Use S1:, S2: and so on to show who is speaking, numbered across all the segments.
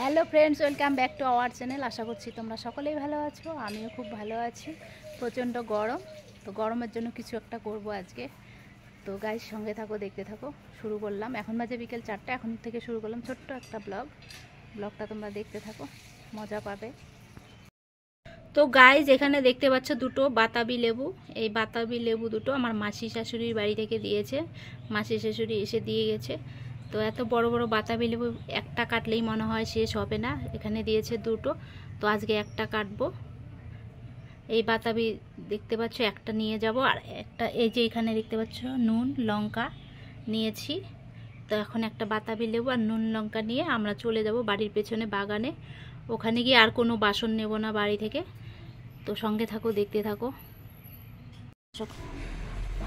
S1: Hello friends, welcome back to our channel. আশা করছি তোমরা সকলেই ভালো আছো, আমিও খুব ভালো আছি। প্রচণ্ড গরম, তো গরমের জন্য কিছু একটা করব আজকে। তো গাইস সঙ্গে থাকো, দেখতে থাকো। শুরু করলাম, এখন বাজে বিকেল 4টা, এখন থেকে শুরু করলাম ছোট্ট একটা ব্লগটা তোমরা দেখতে থাকো, মজা পাবে। তো গাইস এখানে দেখতে পাচ্ছ দুটো বাতাবি লেবু। এই বাতাবি লেবু দুটো আমার মাসি শাশুড়ির বাড়ি থেকে দিয়েছে, মাসি শাশুড়ি এসে দিয়ে গেছে। তো এত বড় বড় বাতাবি লেবু একটা কাটলেই মনে হয় শেষ হবে না, এখানে দিয়েছে দুটো। তো আজকে একটা কাটবো। এই বাতাবি দেখতে পাচ্ছ একটা নিয়ে যাব, আর একটা এই যে এখানে দেখতে পাচ্ছ নুন লঙ্কা নিয়েছি। তো এখন একটা বাতাবি লেবু আর নুন লঙ্কা নিয়ে আমরা চলে যাব বাড়ির পেছনে বাগানে। ওখানে গিয়ে আর কোনো বাসন নেব না বাড়ি থেকে। তো সঙ্গে থাকো, দেখতে থাকো।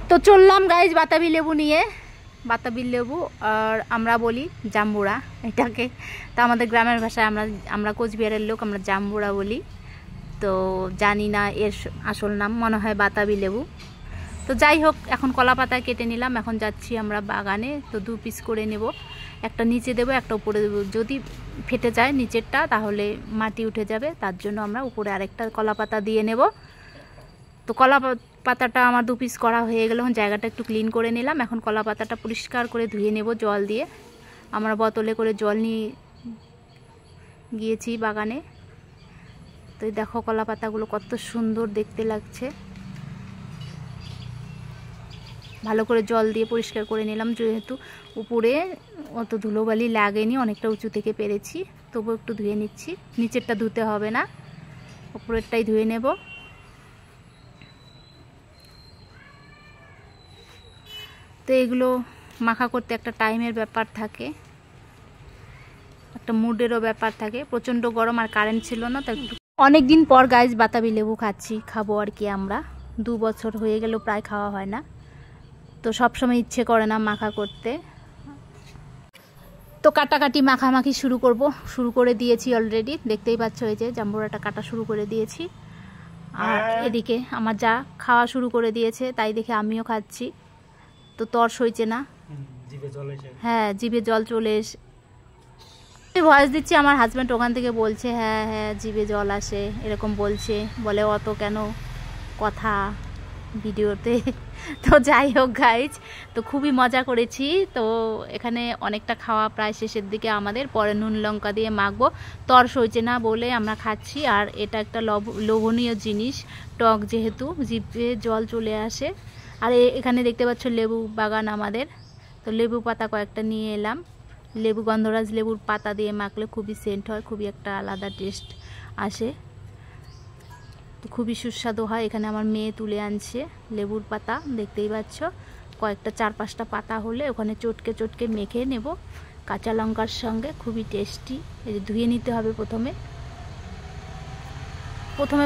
S1: তো চললাম গাইজ বাতাবি লেবু নিয়ে। বাতাবি লেবু আর আমরা বলি জাম্বুরা এটাকে। তো আমাদের গ্রামের ভাষায় আমরা কোচবিহারের লোক, আমরা জাম্বুরা বলি। তো জানি না এর আসল নাম, মনে হয় বাতাবি লেবু। তো যাই হোক, এখন কলা পাতা কেটে নিলাম, এখন যাচ্ছি আমরা বাগানে। তো 2 পিস করে নেব, একটা নিচে দেবো একটা উপরে দেবো। যদি ফেটে যায় নিচেরটা তাহলে মাটি উঠে যাবে, তার জন্য আমরা উপরে আরেকটা কলা পাতা দিয়ে নেব। তো কলা পাতাটা আমার 2 পিস করা হয়ে গেল, এখন জায়গাটা একটু ক্লিন করে নিলাম। এখন কলা পাতাটা পরিষ্কার করে ধুয়ে নেব জল দিয়ে। আমরা বোতলে করে জল নিয়ে গিয়েছি বাগানে। তো দেখো কলা পাতাগুলো কত সুন্দর দেখতে লাগছে। ভালো করে জল দিয়ে পরিষ্কার করে নিলাম, যেহেতু উপরে অত ধুলোবালি লাগেনি, অনেকটা উঁচু থেকে পেরেছি, তবু একটু ধুয়ে নিচ্ছি। নিচেরটা ধুতে হবে না, উপরেরটাই ধুয়ে নেব। তো এগুলো মাখা করতে একটা টাইমের ব্যাপার থাকে, একটা মুডেরও ব্যাপার থাকে। প্রচণ্ড গরম আর কারেন্ট ছিল না, তো অনেক দিন পর গাইজ বাতাবি লেবু খাবো আর কি। আমরা 2 বছর হয়ে গেল প্রায় খাওয়া হয় না, তো সবসময় ইচ্ছে করে না মাখা করতে। তো কাটাকাটি মাখামাখি শুরু করে দিয়েছি অলরেডি, দেখতেই পাচ্ছ। এই যে জাম্বুরাটা কাটা শুরু করে দিয়েছি, আর এদিকে আমার যা খাওয়া শুরু করে দিয়েছে, তাই দেখে আমিও খাচ্ছি। তো তর্স হয়েছে না, হ্যাঁ জিভে জল চলে এসে ভয়েস দিচ্ছি। আমার হাজব্যান্ড ওখান থেকে বলছে হ্যাঁ হ্যাঁ জিভে জল আসে, এরকম বলে অত কেন কথা ভিডিওতে। তো যাই হোক গাইজ, তো খুবই মজা করেছি। তো এখানে অনেকটা খাওয়া প্রায় শেষের দিকে আমাদের, পরে নুন লঙ্কা দিয়ে মাখবো। তর্স হয়েছে না বলে আমরা খাচ্ছি। আর এটা একটা লোভনীয় জিনিস, টক যেহেতু জিভে জল চলে আসে। আর এখানে দেখতে পাচ্ছ লেবু বাগান আমাদের। তো লেবু পাতা কয়েকটা নিয়ে এলাম। লেবু গন্ধরাজ লেবুর পাতা দিয়ে মাখলে খুবই সেন্ট হয়, খুবই একটা আলাদা টেস্ট আসে, তো খুবই সুস্বাদু হয়। এখানে আমার মেয়ে তুলে আনছে লেবুর পাতা, দেখতেই পাচ্ছ। কয়েকটা 4-5টা পাতা হলে ওখানে চটকে মেখে নেব কাঁচা লঙ্কার সঙ্গে, খুবই টেস্টি। এই যে ধুয়ে নিতে হবে প্রথমে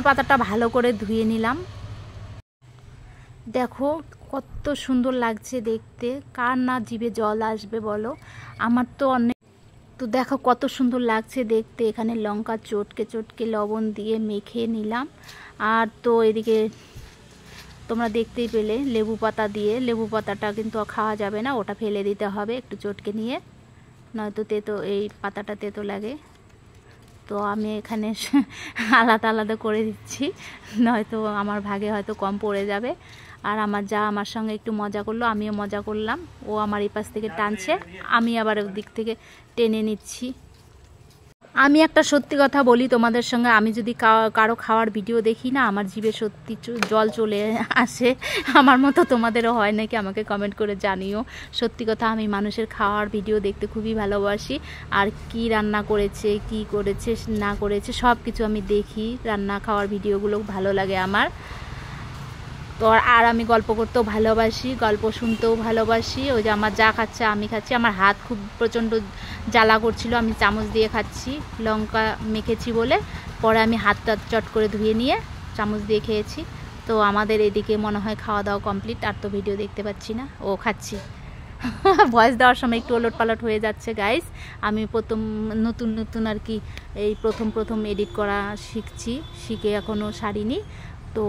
S1: পাতাটা ভালো করে ধুয়ে নিলাম। দেখো কত সুন্দর লাগছে দেখতে, কার না জিভে জল আসবে বলো, আমার তো অনেক। তো দেখো কত সুন্দর লাগছে দেখতে। এখানে লঙ্কা চটকে লবণ দিয়ে মেখে নিলাম। আর তো এদিকে তোমরা দেখতেই পেলে লেবু পাতা দিয়ে, লেবু পাতাটা কিন্তু খাওয়া যাবে না, ওটা ফেলে দিতে হবে একটু চটকে নিয়ে, নয়তো তেতো, এই পাতাটা তেতো লাগে। তো আমি এখানে আলাদা করে দিচ্ছি, নয়তো আমার ভাগে হয়তো কম পড়ে যাবে। আর আমার যা আমার সঙ্গে একটু মজা করলো, আমিও মজা করলাম। ও আমার এই পাশ থেকে টানছে, আমি আবার ওর দিক থেকে টেনে নিচ্ছি। আমি একটা সত্যি কথা বলি তোমাদের সঙ্গে, আমি যদি কারো খাওয়ার ভিডিও দেখি না, আমার জিভে সত্যি জল চলে আসে। আমার মতো তোমাদেরও হয় নাকি আমাকে কমেন্ট করে জানিও। সত্যি কথা, আমি মানুষের খাওয়ার ভিডিও দেখতে খুবই ভালোবাসি। আর কি রান্না করেছে, কি করেছে না করেছে, সব কিছু আমি দেখি। রান্না খাওয়ার ভিডিওগুলো ভালো লাগে আমার। তো আর আমি গল্প করতেও ভালোবাসি, গল্প শুনতেও ভালোবাসি। ওই যে আমার যা খাচ্ছে আমি খাচ্ছি। আমার হাত খুব প্রচণ্ড জ্বালা করছিল, আমি চামচ দিয়ে খাচ্ছি, লঙ্কা মেখেছি বলে। পরে আমি হাতটা চট করে ধুয়ে নিয়ে চামচ দিয়ে খেয়েছি। তো আমাদের এদিকে মনে হয় খাওয়া দাওয়া কমপ্লিট, আর তো ভিডিও দেখতে পাচ্ছি না, ও খাচ্ছি। ভয়েস দেওয়ার সময় একটু ওলটপালট হয়ে যাচ্ছে গাইস। আমি নতুন আর কি এই প্রথম এডিট করা শিখছি, শিখে এখনও সারিনি। তো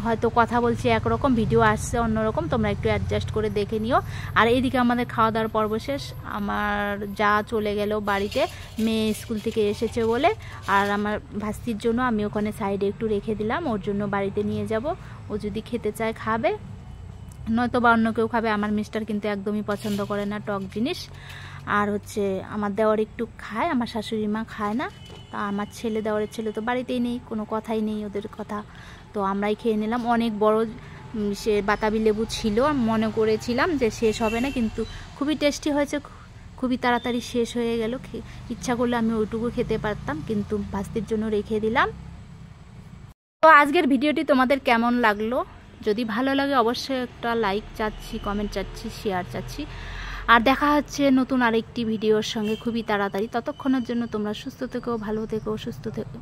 S1: হয়তো কথা বলছি একরকম, ভিডিও আসছে অন্যরকম, তোমরা একটু অ্যাডজাস্ট করে দেখে নিও। আর এইদিকে আমাদের খাওয়া দাওয়ার পর্ব শেষ, আমার যা চলে গেল বাড়িতে, মেয়ে স্কুল থেকে এসেছে বলে। আর আমার ভাস্তির জন্য আমি ওখানে সাইডে একটু রেখে দিলাম, ওর জন্য বাড়িতে নিয়ে যাব, ও যদি খেতে চায় খাবে, নয়তো বা অন্য কেউ খাবে। আমার মিস্টার কিন্তু একদমই পছন্দ করে না টক জিনিস। আর হচ্ছে আমার দেওয়ার একটু খায়, আমার শাশুড়ি মা খায় না। তা আমার ছেলে, দেওয়ারের ছেলে তো বাড়িতেই নেই, কোনো কথাই নেই ওদের কথা, তো আমরাই খেয়ে নিলাম। অনেক বড় সে বাতাবি লেবু ছিল, মনে করেছিলাম যে শেষ হবে না, কিন্তু খুবই টেস্টি হয়েছে, খুবই তাড়াতাড়ি শেষ হয়ে গেল। ইচ্ছা করলে আমি ওইটুকু খেতে পারতাম, কিন্তু ভাস্তির জন্য রেখে দিলাম। তো আজকের ভিডিওটি তোমাদের কেমন লাগলো? যদি ভালো লাগে অবশ্যই একটা লাইক চাচ্ছি, কমেন্ট চাচ্ছি, শেয়ার চাচ্ছি। আর দেখা হচ্ছে নতুন আরেকটি ভিডিওর সঙ্গে খুবই তাড়াতাড়ি। ততক্ষণের জন্য তোমরা সুস্থ থেকো, ভালো থেকো, সুস্থ থেকো।